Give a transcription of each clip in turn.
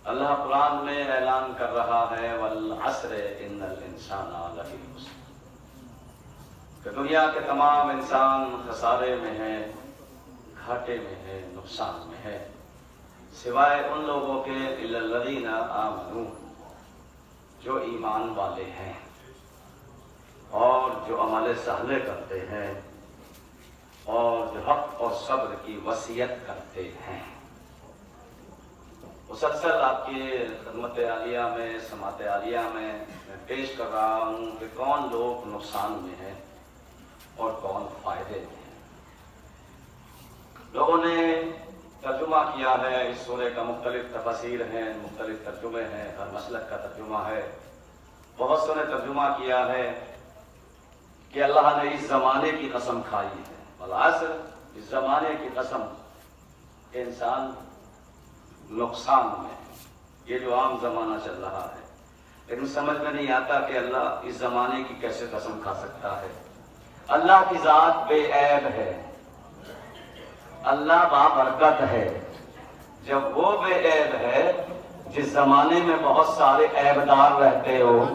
اللہ قرآن میں اعلان کر رہا ہے والعصر ان الانسان لفی خسر، کہ دنیا کے تمام انسان خسارے میں ہیں، گھاٹے میں ہے، نقصان میں ہے، سوائے ان لوگوں کے الا الذین آمنوا، جو ایمان والے ہیں اور جو عمل صالح کرتے ہیں اور جو حق اور صبر کی وصیت کرتے ہیں۔ مسلسل آپ کی خدمت عالیہ میں، سماعت عالیہ میں پیش کر رہا ہوں کہ کون لوگ نقصان میں ہیں اور کون فائدے میں ہیں۔ لوگوں نے ترجمہ کیا ہے اس سورہ کا، مختلف تفاسیر ہیں، مختلف ترجمے ہیں، ہر مسلک کا ترجمہ ہے۔ بہت سو نے ترجمہ کیا ہے کہ اللہ نے اس زمانے کی قسم کھائی ہے، والعصر، اس زمانے کی قسم کہ انسان نقصان میں ہے، یہ جو عام زمانہ چل رہا ہے۔ لیکن سمجھ میں نہیں آتا کہ اللہ اس زمانے کی کیسے قسم کھا سکتا ہے۔ اللہ کی ذات بے عیب ہے، اللہ بابرکت ہے۔ جب وہ بے عیب ہے، جس زمانے میں بہت سارے عیبدار رہتے ہو،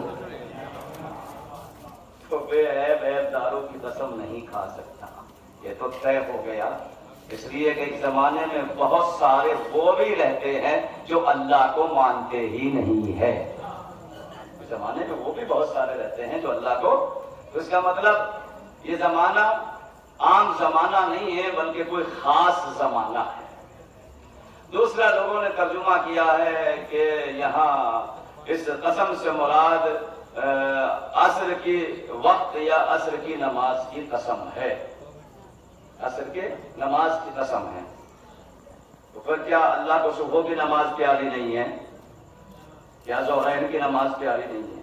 تو بے عیب عیبداروں کی قسم نہیں کھا سکتا، یہ تو طے ہو گیا۔ اس لیے کہ ایک زمانے میں بہت سارے وہ بھی رہتے ہیں جو اللہ کو مانتے ہی نہیں ہے۔ اس زمانے میں وہ بھی بہت سارے رہتے ہیں جو اللہ کو، تو اس کا مطلب یہ زمانہ عام زمانہ نہیں ہے بلکہ کوئی خاص زمانہ ہے۔ دوسرا لوگوں نے ترجمہ کیا ہے کہ یہاں اس قسم سے مراد عصر کی وقت یا عصر کی نماز کی قسم ہے، عصر کے نماز کی قسم ہے۔ تو پھر کیا اللہ کو صبح کی نماز پیاری نہیں ہے؟ کیا ظہرین کی نماز پیاری نہیں ہے؟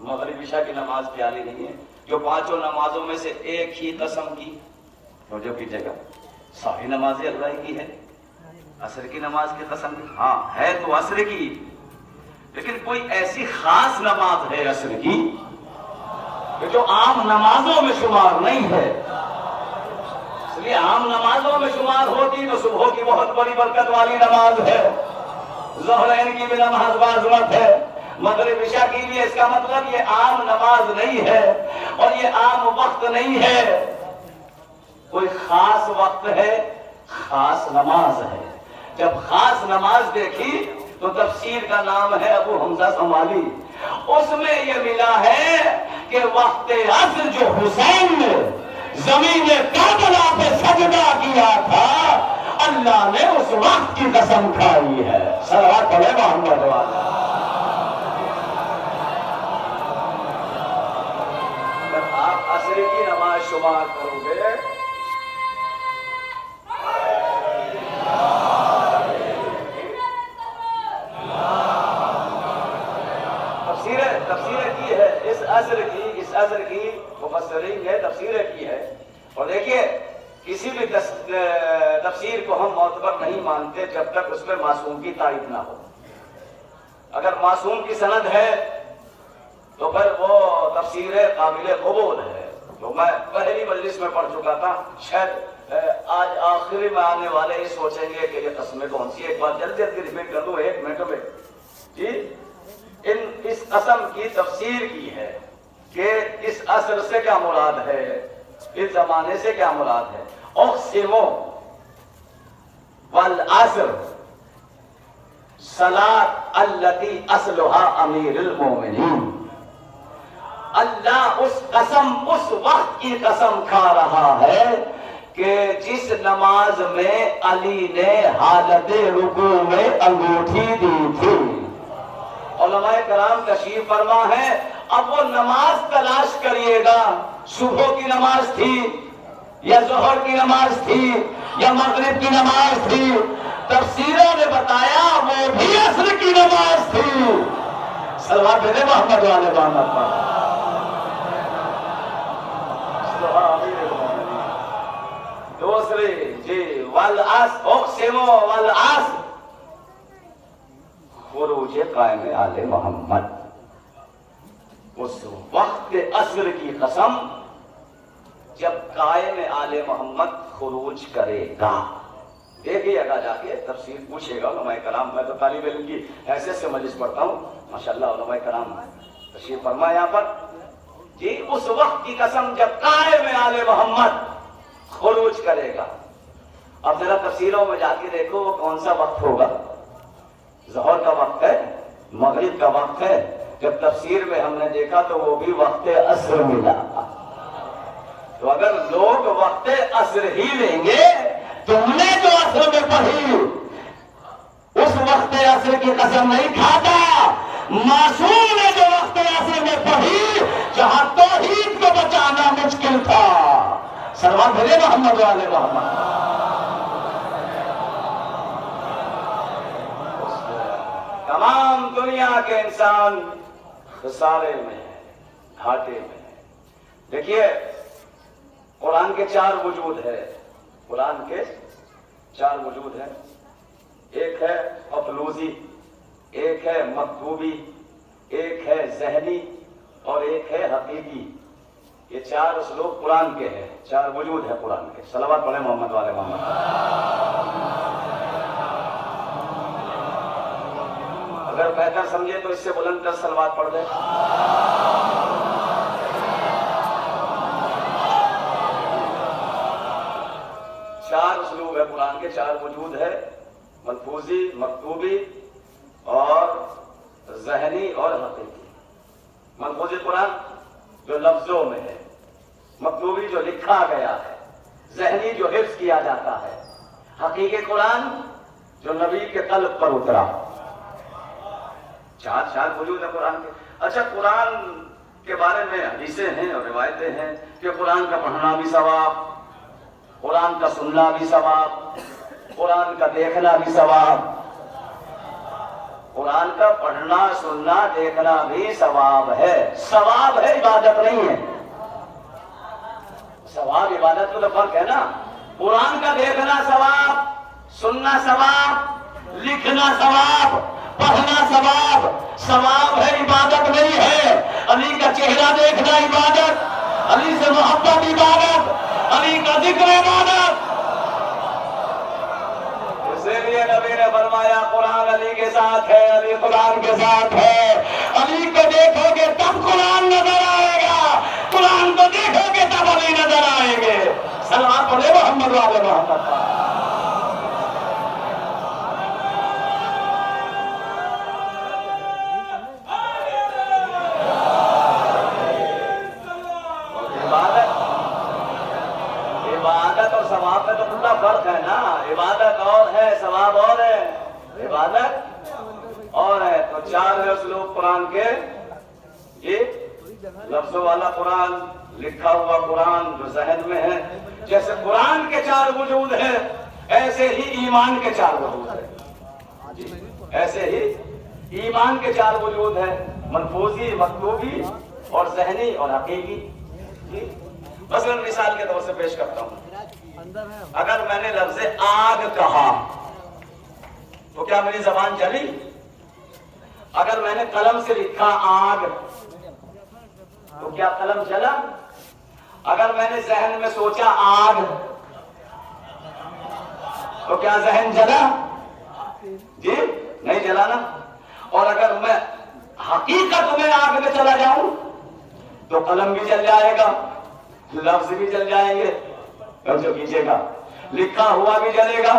مغرب عشاء کی نماز پیاری نہیں ہے؟ جو پانچوں نمازوں میں سے ایک ہی قسم کی، توجہ کیجیے گا، ساری نمازیں اللہ کی ہے، عصر کی نماز کی قسم کی، ہاں ہے تو عصر کی، لیکن کوئی ایسی خاص نماز ہے عصر کی کہ جو عام نمازوں میں شمار نہیں ہے۔ اس لیے عام نمازوں میں شمار ہوتی تو صبح کی بہت بڑی برکت والی نماز ہے، ظہرین کی بھی نماز باعظمت ہے، مغرب عشاء کی بھی۔ اس کا مطلب یہ عام نماز نہیں ہے اور یہ عام وقت نہیں ہے، کوئی خاص وقت ہے، خاص نماز ہے۔ جب خاص نماز دیکھی تو تفسیر کا نام ہے ابو حمزہ سمالی، اس میں یہ ملا ہے کہ وقت عصر جو حسین نے زمین کربلا پہ سجدہ کیا تھا، اللہ نے اس وقت کی قسم کھائی ہے۔ صلوات علی محمد والا۔ اگر آپ عصر کی نماز شمار کرو گے تفسیریں کی ہے اس عصر کی مفسرین نے تفسیریں کی ہے۔ اور دیکھیے کسی بھی تفسیر کو ہم معتبر نہیں مانتے جب تک اس میں معصوم کی تائید نہ ہو۔ اگر معصوم کی سند ہے تو پھر وہ تفسیر قابل قبول ہے، جو میں پہلی مجلس میں پڑھ چکا تھا۔ شاید آج آخری میں آنے والے یہ سوچیں گے کہ یہ قسمیں کون سی، ایک بار جلدی ریپیٹ کر دوں 1 منٹ میں جی۔ اس قسم کی تفسیر کی ہے کہ اس عصر سے کیا مراد ہے، اس زمانے سے کیا مراد ہے۔ اقسم والعصر صلاۃ التی اصلها امیر المومنین، اللہ اس قسم، اس وقت کی قسم کھا رہا ہے کہ جس نماز میں علی نے حالت رکوع میں انگوٹھی دی تھی۔ علماء کرام تشریف فرما ہے، اب وہ نماز تلاش کریے گا، صبح کی نماز تھی یا ظہر کی نماز تھی یا مغرب کی نماز تھی، تفسیروں نے بتایا وہ بھی عصر کی نماز تھی۔ صلوات دے محمد والے محمد پر۔ دوسری جی والعصر، اقسم والعصر، خروج قائم آل محمد، اس وقت عصر کی قسم جب قائم آل محمد خروج کرے گا۔ دیکھیے گا جا کے تفسیر پوچھے گا علماء کرام. میں تو طالب علم کی حیثیت سے مجلس پڑھتا ہوں ماشاءاللہ. علماء کرام تشریف فرما یہاں پر. جی اس وقت کی قسم جب قائم آل محمد خروج کرے گا. اب ذرا تفسیروں میں جا کے دیکھو وہ کون سا وقت ہوگا. ظہر کا وقت ہے, مغرب کا وقت ہے. جب تفسیر میں ہم نے دیکھا تو وہ بھی وقت عصر ملا. تو اگر لوگ وقت عصر ہی لیں گے, تم نے جو عصر میں پڑھی اس وقت عصر کی قسم نہیں کھاتا. معصوم نے جو وقت عصر میں پڑھی جہاں توحید کو بچانا مشکل تھا. سلوات بھیجے محمد والے محمد. تمام دنیا کے انسان خسارے میں ہیں, گھاٹے میں ہیں. دیکھیے قرآن کے 4 وجود ہے. قرآن کے 4 وجود ہیں. ایک ہے مفلوزی, ایک ہے مکتوبی, ایک ہے ذہنی اور ایک ہے حقیقی. یہ 4 اسلوب قرآن کے ہیں, 4 وجود ہیں قرآن کے. صلوات پڑھیں محمد والے محمد. اگر بہتر سمجھے تو اس سے بلند کر صلوات پڑھ دیں. 4 اسلوب ہے قرآن کے, 4 وجود ہے. ملفوظی, مکتوبی اور ذہنی اور حقیقی. ملفوظی قرآن جو لفظوں میں ہے, مکتوبی جو لکھا گیا ہے, ذہنی جو حفظ کیا جاتا ہے, حقیقی قرآن جو نبی کے قلب پر اترا. 4 وجود ہے قرآن کے. اچھا قرآن کے بارے میں حدیثیں ہیں اور روایتیں ہیں کہ قرآن کا پڑھنا بھی ثواب, قرآن کا سننا بھی ثواب, قرآن کا دیکھنا بھی ثواب. قرآن کا پڑھنا سننا دیکھنا بھی ثواب ہے. ثواب ہے, عبادت نہیں ہے. ثواب عبادت تو فرق ہے نا. قرآن کا دیکھنا ثواب, سننا ثواب, لکھنا ثواب, پڑھنا ثواب. ثواب ہے, عبادت نہیں ہے. علی کا چہرہ دیکھنا عبادت, علی سے محبت عبادت, علی کا ذکر عبادت. اسی لیے نبی نے فرمایا قرآن علی کے ساتھ ہے, علی قرآن کے ساتھ ہے. علی کو دیکھو گے تب قرآن نظر آئے گا, قرآن کو دیکھو گے تب علی نظر آئیں گے. صلوات پڑھے محمد والے محمد. عبادت اور ثواب میں تو کتنا فرق ہے نا. عبادت اور ہے, ثواب اور ہے. عبادت اور ہے. تو 4 ہے اسلوب قرآن کے. یہ لفظوں والا قرآن, لکھا ہوا قرآن جو ذہن میں ہے. جیسے قرآن کے 4 وجود ہیں ایسے ہی ایمان کے 4 وجود ہیں. ایسے ہی ایمان کے 4 وجود ہیں, ملفوظی, مکتوبی اور ذہنی اور حقیقی. مثلا مثال کے طور سے پیش کرتا ہوں. اگر میں نے لفظ آگ کہا تو کیا میری زبان چلی؟ اگر میں نے قلم سے لکھا آگ تو کیا قلم چلا؟ اگر میں نے ذہن میں سوچا آگ تو کیا ذہن چلا؟ جی نہیں چلا نا. اور اگر میں حقیقت میں آگ میں چلا جاؤں تو قلم بھی چل جائے گا, لفظ بھی چل جائیں گے, اور جو کیجیے گا لکھا ہوا بھی چلے گا,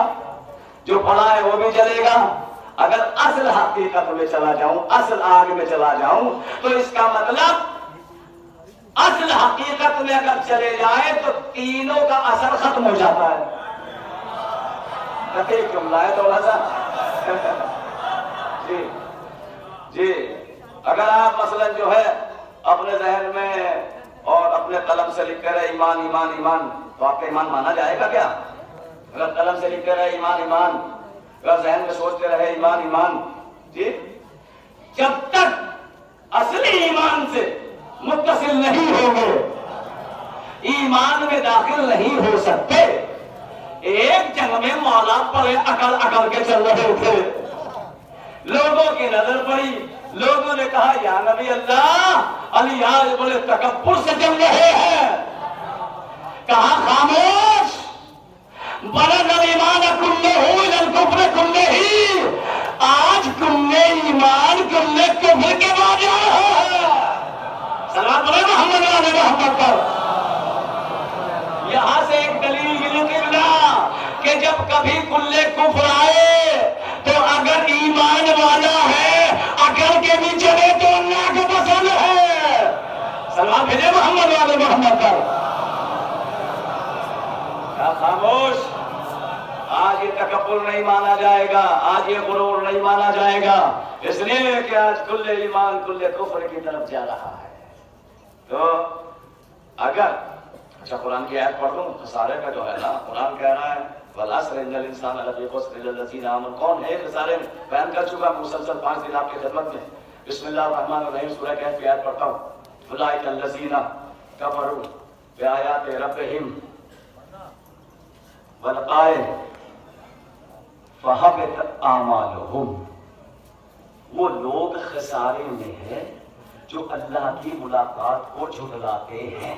جو پڑھا ہے وہ بھی چلے گا. اگر اصل حقیقت میں چلا جاؤں, اصل آگ میں چلا جاؤں تو اس کا مطلب اصل حقیقت میں اگر چلے جائے تو تینوں کا اثر ختم ہو جاتا ہے. دقیق جملہ ہے تھوڑا سا. جی اگر آپ مثلا جو ہے اپنے ذہن میں اور اپنے قلم سے لکھ کر ایمان ایمان ایمان, تو آپ کا ایمان مانا جائے گا کیا؟ اگر قلم سے لکھ کر ایمان ایمان, اگر ذہن میں سوچتے رہے ایمان ایمان, جی جب تک اصلی ایمان سے متصل نہیں ہوں گے ایمان میں داخل نہیں ہو سکتے. ایک جنگ میں مولا پڑے اکڑ اکڑ کے چل رہے تھے, لوگوں کی نظر پڑی, لوگوں نے کہا یا نبی اللہ, علی آج بڑے تکبر سے چل رہے ہیں. کہا خاموش, بلغ الایمان کلہ محمد والے محمد پر۔ یہاں سے ایک دلیل نکلا کہ جب کبھی کلے کفر آئے تو اگر ایمان والا ہے اکڑ کے بھی چلے تو اللہ کو پسند ہے۔ سلام بھیجے محمد والے محمد پر۔ کیا خاموش؟ آج یہ تکبر نہیں مانا جائے گا، آج یہ غرور نہیں مانا جائے گا، اس لیے کہ آج کل ایمان کل کفر کی طرف جا رہا ہے۔ تو اگر اچھا قرآن کی آیت پڑھ دوں، خسارے کا جو ہے نا، قرآن کہہ رہا ہے وَالْعَصْرِ إِنَّ الْإِنسَانَ لَفِي خُسْرٍ إِلَّا الَّذِينَ آمَنُوا۔ کون ہے خسارے میں؟ بیان کر چکا مسلسل 5 دن آپ کی خدمت میں۔ بسم اللہ الرحمن الرحیم سورہ کہف کی آیت پڑھتا ہوں۔ أُولَٰئِكَ الَّذِينَ كَفَرُوا بِآيَاتِ رَبِّهِمْ وَلِقَائِهِ فَحَبِطَتْ أَعْمَالُهُمْ۔ وہ لوگ خسارے میں ہیں جو اللہ کی ملاقات کو جھٹلاتے ہیں۔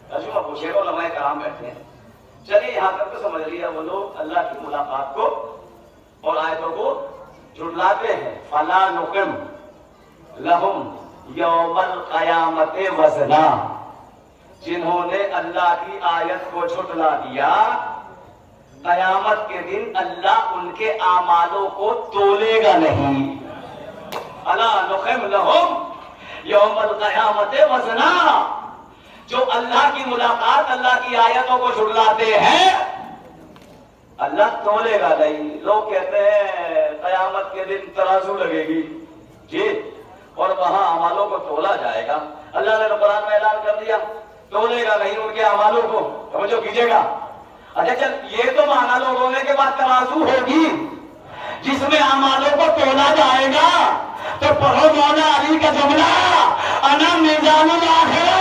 ترجمہ پوچھے گا، علماء کرام بیٹھے ہیں، چلیے یہاں تک تو سمجھ لیا، وہ لوگ اللہ کی ملاقات کو اور آیتوں کو جھٹلاتے ہیں۔ فَلَا نُقِمْ لَهُمْ يَوْمَ الْقِيَامَةِ وَزْنًا، جنہوں نے اللہ کی آیت کو جھٹلا دیا، قیامت کے دن اللہ ان کے اعمالوں کو تولے گا نہیں۔ فَلَا نُقِمْ لَهُمْ يَوْمَ الْقِيَامَةِ وَزْنًا، جو اللہ کی ملاقات، اللہ کی آیتوں کو جھٹلاتے ہیں، اللہ تولے گا نہیں۔ لوگ کہتے ہیں قیامت کے دن ترازو لگے گی جی، اور وہاں اعمالوں کو تولا جائے گا۔ اللہ نے قرآن میں اعلان کر دیا تولے گا نہیں ان کے اعمالوں کو، توجہ کیجیے گا۔ اچھا چل، یہ تو مانا لوگوں نے کہ بات ترازو ہوگی جس میں اعمالوں کو تولا جائے گا، تو پڑھو مولا علی کا جملہ، انا میزان الاخرہ،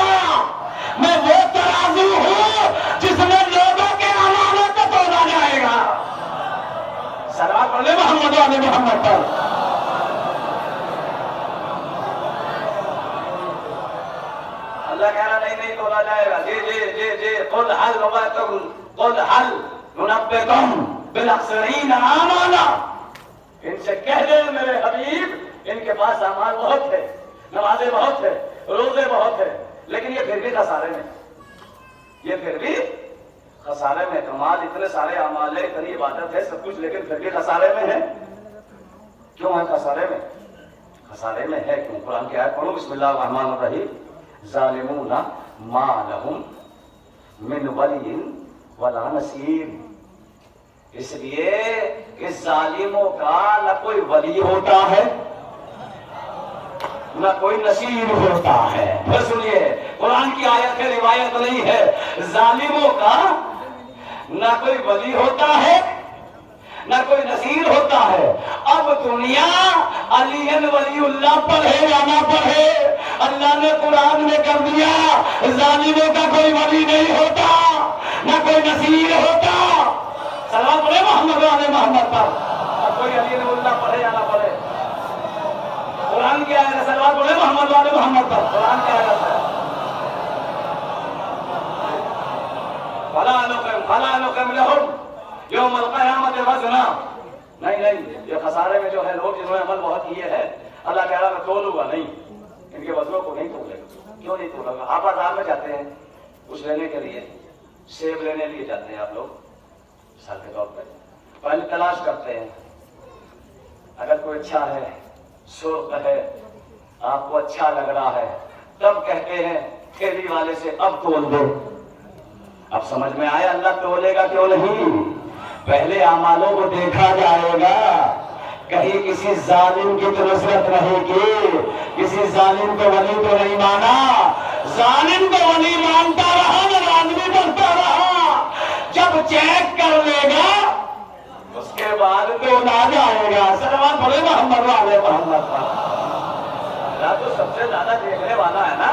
میں وہ ترازو ہوں جس میں لوگوں کے اعمالوں کو تولا جائے گا۔ صلوات پڑھ لے محمد والے محمد پر۔ اللہ کہہ رہا نہیں تولا جائے گا۔ جی جی جی جی قل حل ننبئکم بالاخسرین اعمالا، ان سے کہہ دے میرے حبیب، ان کے پاس اعمال بہت ہے، نمازیں بہت ہے، روزے بہت ہے، لیکن یہ پھر بھی خسارے میں، یہ پھر بھی خسارے میں۔ کمال اتنے سارے اعمال ہے، اتنی عبادت ہے، سب کچھ، لیکن پھر بھی خسارے میں ہے۔ کیوں ہے خسارے میں؟ خسارے میں ہے کیوں؟ قرآن کی آیت پڑھو، بسم اللہ الرحمن الرحیم۔ ظالمون ما لہم من ولی ولا نصیر، اس لیے کہ ظالموں کا نہ کوئی ولی ہوتا ہے نہ کوئی نصیر ہوتا ہے۔ پھر سنیے، قرآن کی آیت ہے، روایت نہیں ہے۔ ظالموں کا نہ کوئی ولی ہوتا ہے نہ کوئی نصیر ہوتا ہے۔ اب دنیا علی ولی اللہ پڑھے یا نہ پڑھے، اللہ نے قرآن میں کر دیا ظالموں کا کوئی ولی نہیں ہوتا نہ کوئی نصیر ہوتا۔ سلام پڑھے محمد والے محمد پر۔ اب کوئی علی ولی اللہ پڑھے یا نہ پڑھے، قرآن کی آیت ہے، سلام پڑھے محمد والے محمد پر۔ قرآن کی آیت ہے، فَلَا نُقِمْ لَهُمْ یوم القیامت وزنا۔ نہیں، یہ خسارے میں جو ہے لوگ جنہوں نے عمل بہت کیے ہیں، اللہ کہہ رہا میں تولوں گا نہیں، ان کے وزنوں کو نہیں تولے گا۔ کیوں نہیں تولے گا؟ آپ بازار میں جاتے ہیں کچھ لینے کے لیے، سیب لینے لیے جاتے ہیں آپ لوگ، مثال کے طور پہ پہلے تلاش کرتے ہیں، اگر کوئی اچھا ہے، سرخ ہے، آپ کو اچھا لگ رہا ہے، تب کہتے ہیں ٹھیلی والے سے اب تول دو۔ اب سمجھ میں آیا اللہ تولے گا کیوں نہیں؟ پہلے اعمالوں کو دیکھا جائے گا، کہیں کسی ظالم کی تو نصرت نہیں کی، کسی ظالم کو ولی تو نہیں مانا، ظالم کو ولی مانتا رہا، ناراضگی بنتا رہا، جب چیک کر لے گا اس کے بعد تو نہ جائے گا۔ صلوات پڑھے محمد والے محمد پر۔ اللہ تو سب سے زیادہ دیکھنے والا ہے نا۔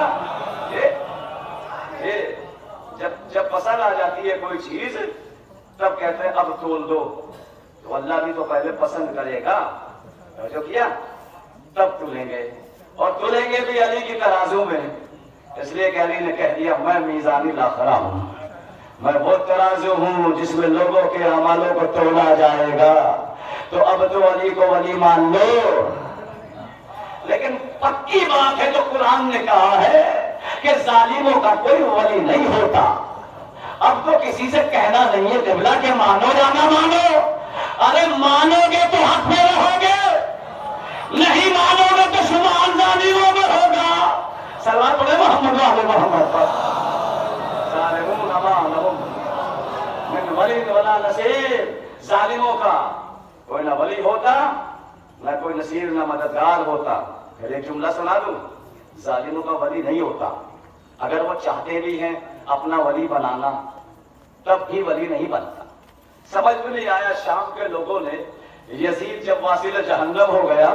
جب پسند آ جاتی ہے کوئی چیز تب کہتے ہیں اب تول دو، تو اللہ بھی تو پہلے پسند کرے گا، جو کیا تب تولیں گے، اور تولیں گے بھی علی کی ترازو میں۔ اس لیے کہ علی نے کہہ دیا میں میزان الاخرہ ہوں، میں وہ ترازو ہوں جس میں لوگوں کے اعمالوں کو تولا جائے گا۔ تو اب تو علی کو ولی مان لو، لیکن پکی بات ہے جو قرآن نے کہا ہے کہ ظالموں کا کوئی ولی نہیں ہوتا. اب تو کسی سے کہنا نہیں ہے قبلہ کہ مانو یا نہ مانو. ارے مانو گے تو حق میں رہو گے, نہیں مانو گے تو شمار ظالموں میں ہوگا. سلوات پڑھے محمد والے محمد پر. ظالمون ما لهم من ولی ولا نصیر. ظالموں کا کوئی نہ ولی ہوتا نہ کوئی نصیر نہ مددگار ہوتا. پھر ایک جملہ سنا دوں, ظالموں کا ولی نہیں ہوتا. اگر وہ چاہتے بھی ہیں اپنا ولی بنانا تب بھی ولی نہیں بنتا. سمجھ میں نہیں آیا شام کے لوگوں نے یزید جب واصل جہنم ہو گیا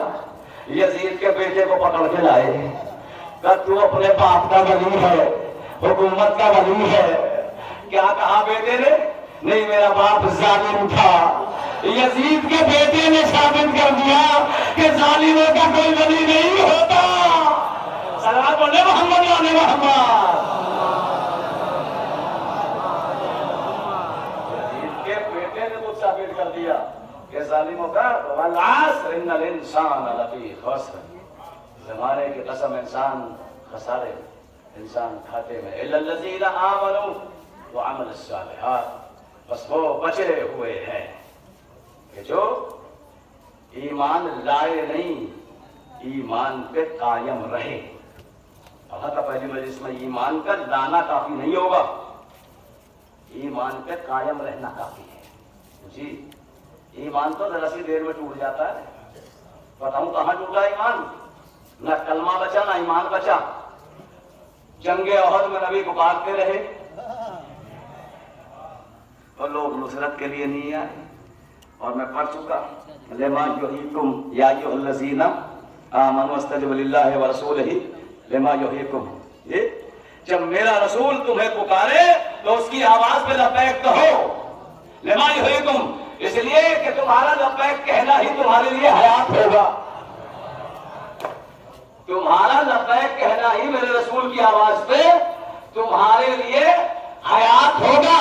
یزید کے بیٹے کو پکڑ کے لائے کہ تو اپنے باپ کا ولی ہے, حکومت کا ولی ہے. کیا کہا بیٹے نے؟ نہیں, میرا باپ ظالم تھا. یزید کے بیٹے نے ثابت کر دیا کہ ظالموں کا کوئی ولی نہیں ہوتا. صلوات پڑھے محمد والے محمد. یزید کے بیٹے نے کچھ ثابت کر دیا کہ ظالموں کا والعصر ان الانسان لفی خسر. زمانے کی قسم انسان خسارے, انسان کھاتے میں. الا الذین آمنوا وعملوا الصالحات, بس وہ بچے ہوئے ہیں کہ جو ایمان لائے نہیں, ایمان پہ قائم رہے. کہا تھا پہلی مجلس میں ایمان کا لانا کافی نہیں ہوگا, ایمان پہ قائم رہنا کافی ہے. جی ایمان تو ذرا سی دیر میں ٹوٹ جاتا ہے. بتاؤں کہاں ٹوٹا ایمان؟ نہ کلمہ بچا نہ ایمان بچا. جنگ احد میں نبی پکارتے رہے اور لوگ نصرت کے لیے نہیں آئے. اور میں پڑھ چکا لما یحییکم یا ایھا الذین آمنوا استجیبوا للہ ورسولہ لما یحییکم. یہ جب میرا رسول تمہیں پکارے تو اس کی آواز پہ لبیک کہو. لما یحییکم اس لیے کہ تمہارا لبیک کہنا ہی تمہارے لیے حیات ہوگا. تمہارا لبیک کہنا ہی میرے رسول کی آواز پہ تمہارے لیے حیات ہوگا.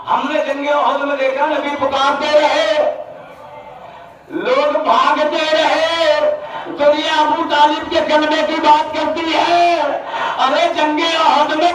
ہم نے جنگ احد میں دیکھا نبی پکارتے رہے, لوگ بھاگتے رہے. دنیا ابو طالب کے کلمے کی بات کرتی ہے, ارے جنگ احد میں